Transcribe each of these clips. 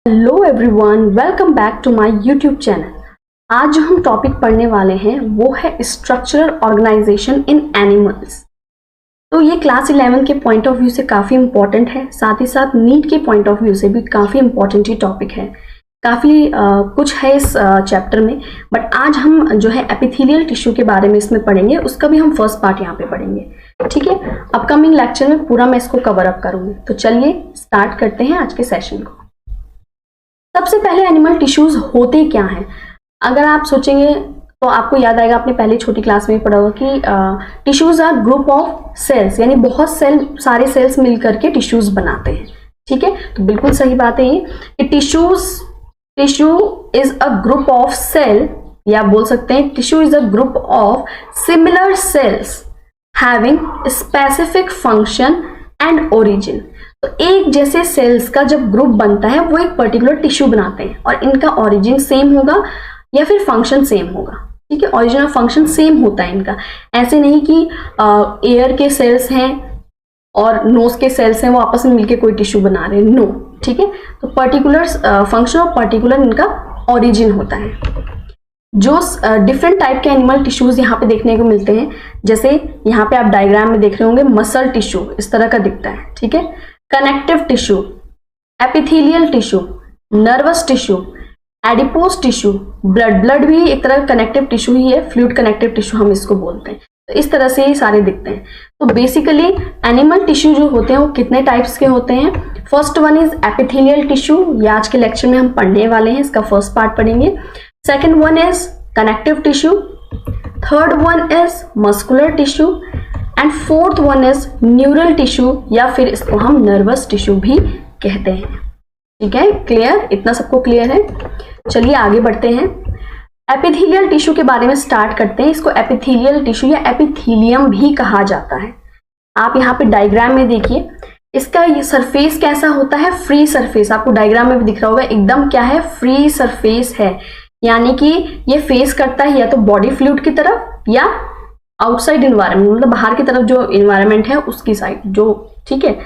Hello everyone, welcome back to my YouTube channel. आज जो हम टॉपिक पढ़ने वाले हैं वो है स्ट्रक्चरल ऑर्गेनाइजेशन इन एनिमल्स। तो ये क्लास 11 के पॉइंट ऑफ व्यू से काफ़ी इंपॉर्टेंट है, साथ ही साथ नीट के पॉइंट ऑफ व्यू से भी काफ़ी इंपॉर्टेंट ये टॉपिक है। काफ़ी कुछ है इस चैप्टर में, बट आज हम जो है एपिथेलियल टिश्यू के बारे में इसमें पढ़ेंगे। उसका भी हम फर्स्ट पार्ट यहाँ पे पढ़ेंगे, ठीक है। अपकमिंग लेक्चर में पूरा मैं इसको कवर अप करूँगी। तो चलिए स्टार्ट करते हैं आज के सेशन को। सबसे पहले एनिमल टिश्यूज होते क्या हैं? अगर आप सोचेंगे तो आपको याद आएगा, आपने पहले छोटी क्लास में पढ़ा होगा कि tissues are group of cells, यानी बहुत सारे सेल्स मिलकर के टिश्यूज बनाते हैं, ठीक है। तो बिल्कुल सही बात है ये कि tissue is a group of cell, या बोल सकते हैं tissue is a group of similar cells having specific function and origin. तो एक जैसे सेल्स का जब ग्रुप बनता है वो एक पर्टिकुलर टिश्यू बनाते हैं, और इनका ओरिजिन सेम होगा या फिर फंक्शन सेम होगा, ठीक है। ओरिजिन और फंक्शन सेम होता है इनका। ऐसे नहीं कि एयर के सेल्स हैं और नोज के सेल्स हैं, वो आपस में मिलके कोई टिश्यू बना रहे हैं, नो, ठीक है। तो पर्टिकुलर फंक्शन और पर्टिकुलर इनका ओरिजिन होता है। जो डिफरेंट टाइप के एनिमल टिश्यूज यहाँ पे देखने को मिलते हैं, जैसे यहाँ पे आप डायग्राम में देख रहे होंगे, मसल टिश्यू इस तरह का दिखता है, ठीक है। Connective tissue, epithelial tissue, nervous tissue, adipose tissue, blood भी एक तरह कनेक्टिव टिश्यू ही है, फ्लूइड कनेक्टिव टिश्यू हम इसको बोलते हैं। तो इस तरह से ये सारे दिखते हैं। तो बेसिकली एनिमल टिश्यू जो होते हैं वो कितने टाइप्स के होते हैं? First one is epithelial tissue, ये आज के लेक्चर में हम पढ़ने वाले हैं, इसका फर्स्ट पार्ट पढ़ेंगे। Second one is connective tissue, third one is muscular tissue, and fourth one is neural tissue, या फिर इसको हम नर्वस टिश्यू भी कहते हैं, ठीक है। क्लियर? इतना सबको क्लियर है? चलिए आगे बढ़ते हैं। एपिथेलियल टिश्यू के बारे में स्टार्ट करते हैं। इसको एपिथेलियल टिश्यू या एपिथेलियम भी कहा जाता है। आप यहाँ पे डायग्राम में देखिए, इसका ये सरफेस कैसा होता है? फ्री सरफेस, आपको डायग्राम में भी दिख रहा होगा, एकदम क्या है, फ्री सरफेस है। यानी कि ये फेस करता है या तो बॉडी फ्लूइड की तरफ या आउटसाइड इन्वायरमेंट, मतलब बाहर की तरफ जो इन्वायरमेंट है उसकी साइड जो, ठीक है।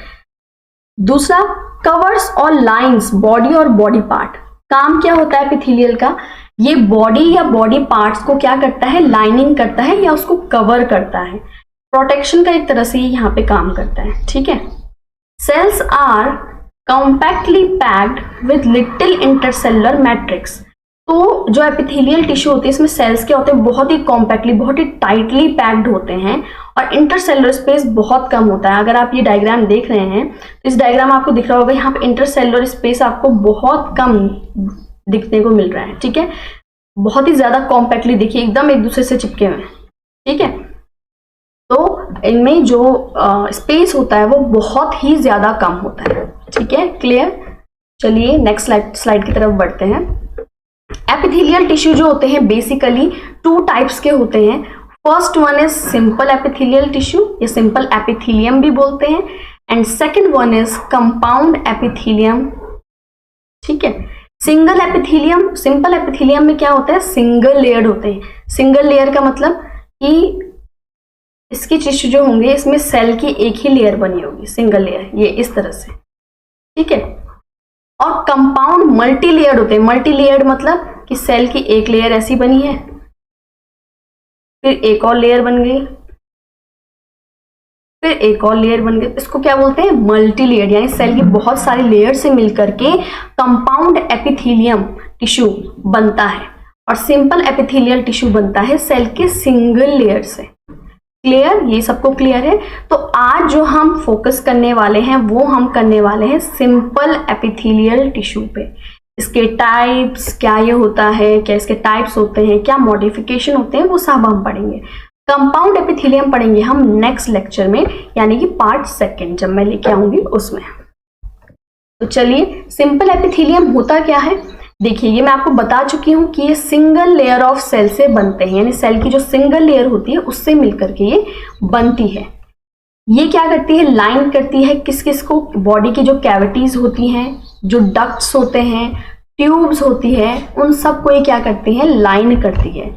दूसरा, कवर्स और लाइंस बॉडी और बॉडी पार्ट। काम क्या होता है एपिथेलियल का? ये बॉडी या बॉडी पार्ट्स को क्या करता है? लाइनिंग करता है या उसको कवर करता है। प्रोटेक्शन का एक तरह से यहाँ पे काम करता है, ठीक है। Cells are compactly packed with little intercellular matrix. तो जो एपिथेलियल टिश्यू होती है इसमें सेल्स क्या होते हैं? बहुत ही कॉम्पैक्टली, बहुत ही टाइटली पैक्ड होते हैं, और इंटरसेलुलर स्पेस बहुत कम होता है। अगर आप ये डायग्राम देख रहे हैं तो इस डायग्राम आपको दिख रहा होगा, यहाँ पे इंटरसेलुलर स्पेस आपको बहुत कम दिखने को मिल रहा है, ठीक है। बहुत ही ज्यादा कॉम्पैक्टली, देखिए एकदम एक दूसरे से चिपके हुए हैं, ठीक है। तो इनमें जो स्पेस होता है वो बहुत ही ज्यादा कम होता है, ठीक है। क्लियर? चलिए नेक्स्ट स्लाइड की तरफ बढ़ते हैं। एपिथेलियल टिश्यू जो होते हैं बेसिकली टू टाइप्स के होते हैं। First one is simple epithelial tissue, या सिंपल एपिथेलियम भी बोलते हैं, and second one is compound epithelium, ठीक है। सिंगल एपिथेलियम, सिंपल एपिथेलियम में क्या होता है? सिंगल लेयर्ड होते हैं। सिंगल लेयर का मतलब कि इसकी टिश्यू जो होंगे इसमें सेल की एक ही लेयर बनी होगी, सिंगल लेयर, ये इस तरह से, ठीक है। और कंपाउंड मल्टी लेयर्ड होते हैं। मल्टी लेयर्ड मतलब कि सेल की एक लेयर ऐसी बनी है, फिर एक और लेयर बन गई, फिर एक और लेयर बन गई। इसको क्या बोलते हैं? मल्टी लेयर्ड, यानी सेल की बहुत सारी लेयर से मिलकर के कंपाउंड एपिथेलियम टिश्यू बनता है, और सिंपल एपिथेलियल टिश्यू बनता है सेल के सिंगल लेयर से। क्लियर? ये सबको क्लियर है? तो आज जो हम फोकस करने वाले हैं वो हम करने वाले हैं सिंपल एपिथेलियल टिश्यू पे। इसके टाइप्स क्या ये होता है, क्या इसके टाइप्स होते हैं, क्या मॉडिफिकेशन होते हैं, वो सब हम पढ़ेंगे। कंपाउंड एपिथेलियम पढ़ेंगे हम नेक्स्ट लेक्चर में, यानी कि पार्ट सेकंड जब मैं लेके आऊंगी उसमें। तो चलिए, सिंपल एपिथेलियम होता क्या है? देखिए, ये मैं आपको बता चुकी हूं कि ये सिंगल लेयर ऑफ सेल से बनते हैं, यानी सेल की जो सिंगल लेयर होती है उससे मिलकर के ये बनती है। ये क्या करती है? लाइन करती है किस किस को? बॉडी की जो कैविटीज होती हैं, जो डक्ट्स होते हैं, ट्यूब्स होती है, उन सब को ये क्या करती है? लाइन करती है।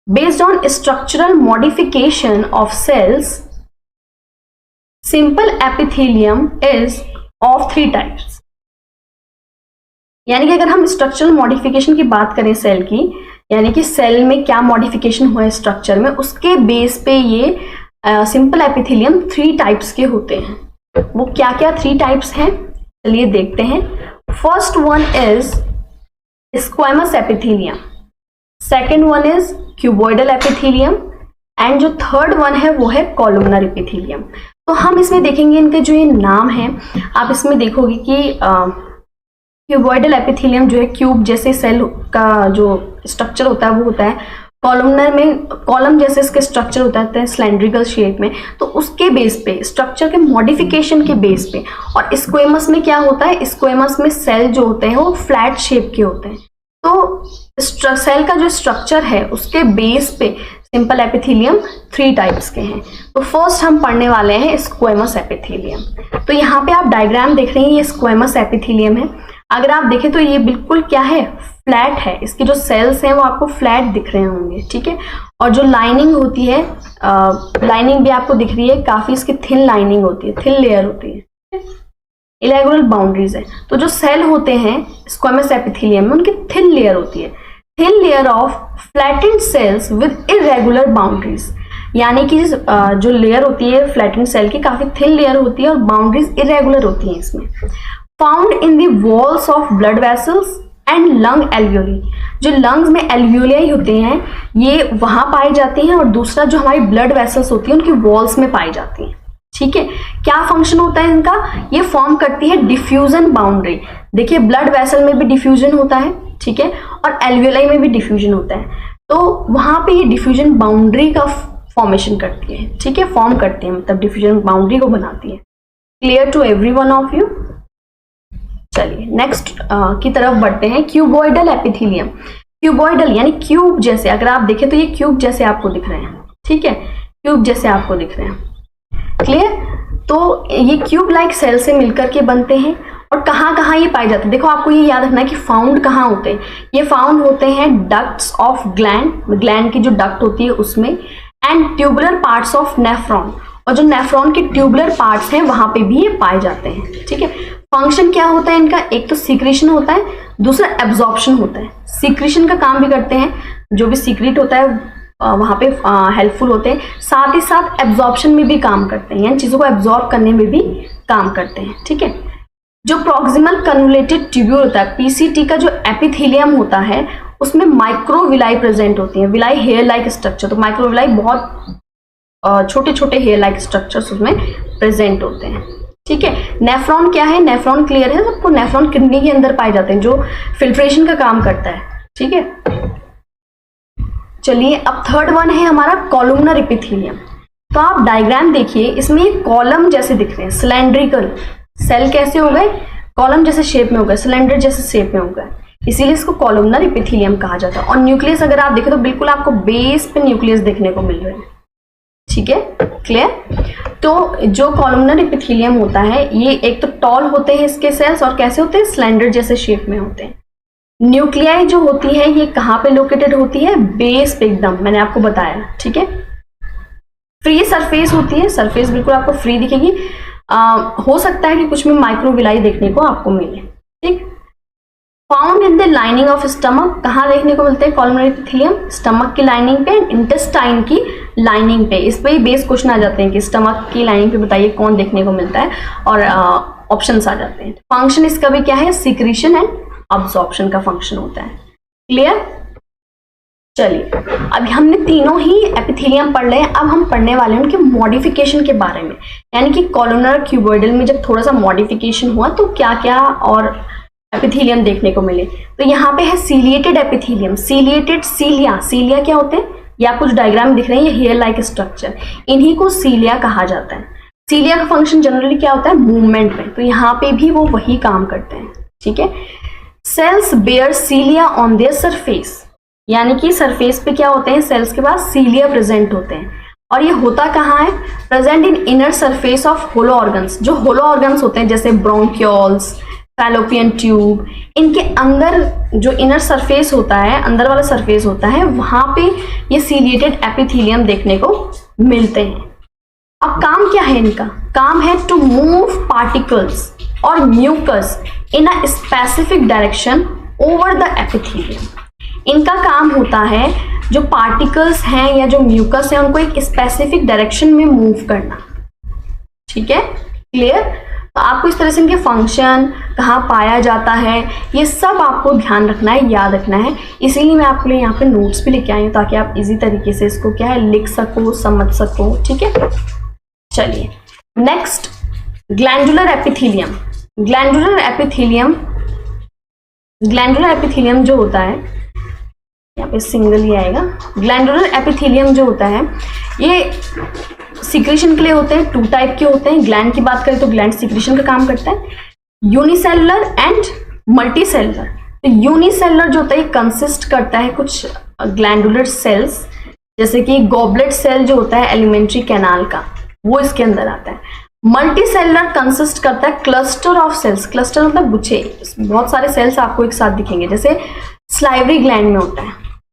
Based on structural modification of cells, simple epithelium is of 3 types. यानी कि अगर हम स्ट्रक्चरल मॉडिफिकेशन की बात करें सेल की, यानी कि सेल में क्या मॉडिफिकेशन हुआ है स्ट्रक्चर में, उसके बेस पे ये सिंपल एपिथेलियम 3 टाइप्स के होते हैं। वो क्या क्या 3 टाइप्स हैं, चलिए देखते हैं। First one is squamous epithelium, second one is cuboidal epithelium, and जो थर्ड वन है वो है कॉलमनर एपिथेलियम। तो हम इसमें देखेंगे इनके जो ये नाम है, आप इसमें देखोगे कि क्यूबॉइडल एपिथेलियम जो है क्यूब जैसे सेल का जो स्ट्रक्चर होता है वो होता है, कॉलमनर में कॉलम जैसे इसके स्ट्रक्चर होता है सिलेंड्रिकल शेप में, तो उसके बेस पे स्ट्रक्चर के मॉडिफिकेशन के बेस पे। और स्क्वेमस में क्या होता है, स्क्वेमस में सेल जो होते हैं वो फ्लैट शेप के होते हैं। तो सेल का जो स्ट्रक्चर है उसके बेस पे सिंपल एपिथेलियम 3 टाइप्स के हैं। तो फर्स्ट हम पढ़ने वाले हैं स्क्वेमस एपिथेलियम। तो यहाँ पे आप डायग्राम देख रहे हैं, ये स्क्वेमस एपिथेलियम है। अगर आप देखें तो ये बिल्कुल क्या है, फ्लैट है। इसके जो सेल्स हैं वो आपको फ्लैट दिख रहे होंगे, ठीक है। और जो लाइनिंग होती है, लाइनिंग भी आपको दिख रही है, काफी इसकी थिन लाइनिंग होती है, थिन लेयर होती है, इरेगुलर बाउंड्रीज है। तो जो सेल होते हैं स्क्वेमस एपिथेलियम में उनकी थिन लेयर होती है, thin layer of flattened cells with irregular boundaries. यानी कि जो लेयर होती है फ्लैटेंड सेल की काफी थिन लेयर होती है और बाउंड्रीज इरेगुलर होती हैं इसमें। Found in the walls of blood vessels and lung alveoli. जो लंग्स में एल्वियोली होते हैं ये वहां पाई जाती हैं, और दूसरा जो हमारी ब्लड वेसल्स होती है उनकी वॉल्स में पाई जाती हैं, ठीक है। क्या फंक्शन होता है इनका, ये फॉर्म करती है डिफ्यूजन बाउंड्री। देखिए ब्लड वेसल में भी डिफ्यूजन होता है, ठीक है, और एल्वियोलाई में भी डिफ्यूजन होता है। तो वहां पे ये डिफ्यूजन बाउंड्री का फॉर्मेशन करती है, ठीक है, फॉर्म करती है, मतलब डिफ्यूजन बाउंड्री को बनाती है। Clear to every one of you. चलिए नेक्स्ट की तरफ बढ़ते हैं, क्यूबॉइडल एपिथेलियम। क्यूबॉइडल यानी क्यूब जैसे, अगर आप देखें तो ये क्यूब जैसे आपको दिख रहे हैं, ठीक है, क्यूब जैसे आपको दिख रहे हैं। क्लियर। तो ये क्यूब लाइक सेल से मिलकर के बनते हैं। और कहाँ कहाँ ये पाए जाते हैं, देखो आपको ये याद रखना है कि फाउंड कहाँ होते हैं। ये फाउंड होते हैं डक्ट्स ऑफ ग्लैंड, ग्लैंड की जो डक्ट होती है उसमें, and tubular parts of nephron, और जो नेफ्रॉन के ट्यूबुलर पार्ट्स हैं वहां पे भी ये पाए जाते हैं, ठीक है। फंक्शन क्या होता है इनका, एक तो सीक्रेशन होता है, दूसरा एब्जॉर्प्शन होता है। सीक्रेशन का काम भी करते हैं, जो भी सीक्रेट होता है वहां पे हेल्पफुल होते हैं, साथ ही साथ एब्जॉर्प्शन में भी काम करते हैं, यानी चीजों को एब्जॉर्ब करने में भी काम करते हैं, ठीक है। जो प्रॉक्सिमल कन्वोलेटेड ट्यूब्यूल होता है, पीसीटी का जो एपिथेलियम होता है उसमें माइक्रोविलाई प्रेजेंट होती है, विलाई हेयर लाइक स्ट्रक्चर। तो माइक्रोविलाई बहुत छोटे छोटे हेयर लाइक स्ट्रक्चर्स उसमें प्रेजेंट होते हैं, ठीक है। नेफ्रॉन क्या है, नेफ्रॉन क्लियर है सबको, नेफ्रॉन किडनी के अंदर पाए जाते हैं जो फिल्ट्रेशन का काम करता है, ठीक है। चलिए अब थर्ड वन है हमारा कॉलमनर एपिथेलियम। तो आप डायग्राम देखिए, इसमें कॉलम जैसे दिख रहे हैं, सिलेंड्रिकल सेल कैसे हो गए, कॉलम जैसे शेप में हो गए, सिलेंडर जैसे शेप में हो गए, इसीलिए इसको कॉलमनर एपिथेलियम कहा जाता है। और न्यूक्लियस अगर आप देखें तो बिल्कुल आपको बेस पे न्यूक्लियस देखने को मिल रहे हैं, ठीक है, क्लियर। तो जो कॉलमनर एपिथेलियम होता है ये एक तो टॉल होते हैं इसके सेल्स, और कैसे होते हैं, सिलेंडर जैसे शेप में होते हैं। न्यूक्लियाई जो होती है ये कहाँ पे लोकेटेड होती है, बेस पे एकदम, मैंने आपको बताया, ठीक है। फ्री सरफेस होती है, सरफेस बिल्कुल आपको फ्री दिखेगी। हो सकता है कि कुछ में माइक्रोविलाई देखने को आपको मिले, ठीक। Found in the lining of stomach, कहाँ देखने को मिलते हैं कॉलमनर एपिथेलियम, स्टमक की लाइनिंग पे, इंटेस्टाइन की लाइनिंग पे। इस पे ही बेस क्वेश्चन आ जाते हैं कि स्टमक की लाइनिंग पे बताइए कौन देखने को मिलता है, और ऑप्शंस आ जाते हैं। फंक्शन इसका भी क्या है, सिक्रीशन एंड अब्जॉर्प्शन का फंक्शन होता है। क्लियर। चलिए अभी हमने तीनों ही एपिथेलियम पढ़ लिए, अब हम पढ़ने वाले हैं उनके मॉडिफिकेशन के बारे में, यानी कि कॉलमनर क्यूबॉइडल में जब थोड़ा सा मॉडिफिकेशन हुआ तो क्या क्या और एपिथेलियम देखने को मिले। तो यहाँ पे है सीलिएटेड एपिथेलियम, सीलिएटेड, सीलिया, सीलिया क्या होते हैं, ये आपको जो डायग्राम दिख रहे हैं ये हेयर लाइक स्ट्रक्चर, इन्हीं को सीलिया कहा जाता है। सीलिया का फंक्शन जनरली क्या होता है, मूवमेंट में, तो यहाँ पे भी वो वही काम करते हैं, ठीक है। Cells bear cilia on their surface, यानी कि सरफेस पे क्या होते हैं, सेल्स के पास सीलिया प्रेजेंट होते हैं। और ये होता कहाँ है, present in inner surface of hollow organs. जो होलो ऑर्गन्स होते हैं जैसे ब्रोंकियोल्स, फैलोपियन ट्यूब, इनके अंदर जो इनर सरफेस होता है, अंदर वाला सरफेस होता है, वहां पे ये सीलिएटेड एपिथेलियम देखने को मिलते हैं। अब काम क्या है इनका, काम है टू मूव पार्टिकल्स और mucus in a specific direction over the epithelium. इनका काम होता है जो पार्टिकल्स हैं या जो म्यूकस है उनको एक स्पेसिफिक डायरेक्शन में मूव करना। ठीक है, क्लियर? तो आपको इस तरह से इनके फंक्शन, कहाँ पाया जाता है, ये सब आपको ध्यान रखना है, याद रखना है। इसीलिए मैं आपके लिए यहाँ पे नोट्स भी लेके आई हूँ ताकि आप इजी तरीके से इसको क्या है लिख सको, समझ सको। ठीक है, चलिए next, glandular epithelium. Glandular epithelium जो होता है, यहाँ पे सिंगल ही आएगा। ग्लैंडुलर एपिथेलियम जो होता है ये सिक्रीशन के लिए होते हैं, 2 टाइप के होते हैं। ग्लैंड की बात करें तो ग्लैंड सिक्रीशन का काम करता है, यूनिसेलुलर एंड मल्टीसेलुलर। तो यूनिसेलुलर जो होता है कंसिस्ट करता है कुछ ग्लैंडुलर सेल्स, जैसे कि गॉबलेट सेल जो होता है एलिमेंट्री कैनाल का, वो इसके अंदर आता है। मल्टीसेलुलर कंसिस्ट करता है क्लस्टर ऑफ सेल्स। क्लस्टर मतलब गुच्छे, बहुत सारे सेल्स आपको एक साथ दिखेंगे, जैसे स्लाइवरी ग्लैंड में होता है।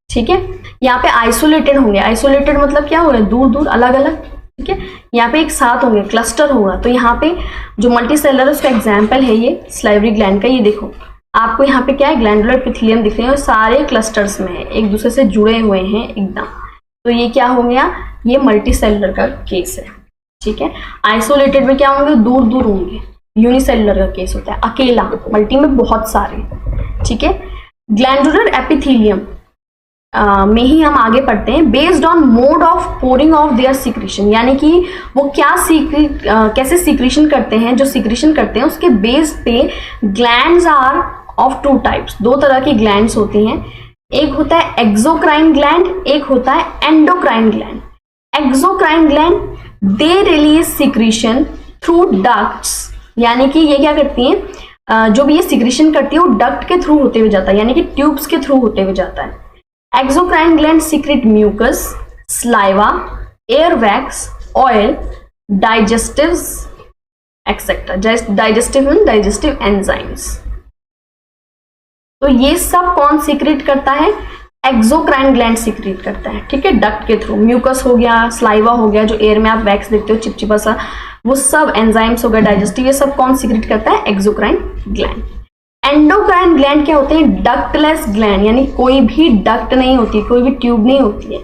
ठीक है, यहाँ पे आइसोलेटेड होंगे। आइसोलेटेड मतलब क्या होगा, दूर दूर, अलग अलग। ठीक है, यहाँ पे एक साथ होंगे, क्लस्टर होगा। तो यहाँ पे जो मल्टीसेलुलर उसका एग्जाम्पल है ये स्लाइवरी ग्लैंड का। ये देखो आपको यहाँ पे क्या है, ग्लैंडुलर एपिथेलियम दिख रहे हैं और सारे क्लस्टर्स में है, एक दूसरे से जुड़े हुए हैं एकदम। तो ये क्या हो गया, ये मल्टीसेलुलर का केस है। ठीक है, आइसोलेटेड में क्या होंगे, दूर दूर होंगे। यूनिसेलुलर का केस होता है अकेला, मल्टी में बहुत सारे। ठीक है, ग्लैंडुलर एपिथेलियम में ही हम आगे पढ़ते हैं। Based on mode of pouring of their secretion, यानी कि वो क्या कैसे सिक्रीशन करते हैं, जो सिक्रीशन करते हैं उसके बेस पे ग्लैंड्स आर ऑफ 2 टाइप्स। 2 तरह की ग्लैंड्स होती हैं, एक होता है एक्सोक्राइन ग्लैंड, एक होता है endocrine gland. Exocrine gland they release secretion through ducts, यानी कि ये क्या करती हैं, जो भी ये सिक्रीशन करती है वो डक्ट के थ्रू होते हुए जाता है, यानी कि ट्यूब्स के थ्रू होते हुए जाता है। Exocrine gland secrete mucus, saliva, ear wax, oil, digestives etcetera. Digestive and digestive enzymes. तो ये सब कौन सीक्रेट करता है, एक्सोक्राइन ग्लैंड सीक्रेट करता है। ठीक है, डक्ट के थ्रू। म्यूकस हो गया, स्लाइवा हो गया, जो एयर में आप वैक्स देखते हो चिपचिपा सा, वो सब एंजाइम्स हो गया, डाइजेस्टिव, ये सब कौन सीक्रेट करता है, एक्सोक्राइन ग्लैंड। एंडोक्राइन ग्लैंड क्या होते हैं, डक्टलेस ग्लैंड, यानी कोई भी डक्ट नहीं होती, कोई भी ट्यूब नहीं होती है।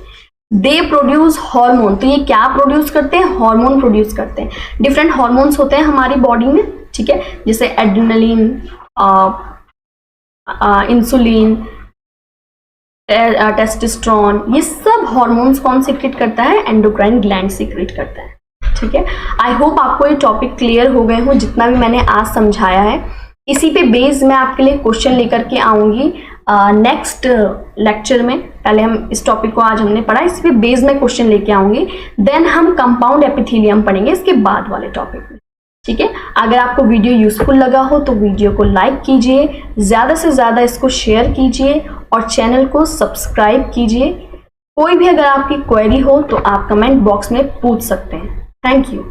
They produce hormone. तो ये क्या प्रोड्यूस करते हैं, हार्मोन प्रोड्यूस करते हैं। डिफरेंट हार्मोन्स होते हैं हमारी बॉडी में। ठीक है, जैसे एड्रेनलिन, इंसुलिन, टेस्टोस्टेरोन, ये सब हार्मोन्स कौन सीक्रेट करता है, एंडोक्राइन ग्लैंड सीक्रेट करता है। ठीक है, आई होप आपको ये टॉपिक क्लियर हो गए हो, जितना भी मैंने आज समझाया है। इसी पे बेस मैं आपके लिए क्वेश्चन लेकर के आऊंगी नेक्स्ट लेक्चर में। पहले हम इस टॉपिक को आज हमने पढ़ा, इसी पे बेस में क्वेश्चन लेके आऊंगी, देन हम कंपाउंड एपिथेलियम पढ़ेंगे इसके बाद वाले टॉपिक में। ठीक है, अगर आपको वीडियो यूजफुल लगा हो तो वीडियो को लाइक कीजिए, ज़्यादा से ज़्यादा इसको शेयर कीजिए और चैनल को सब्सक्राइब कीजिए। कोई भी अगर आपकी क्वेरी हो तो आप कमेंट बॉक्स में पूछ सकते हैं। Thank you.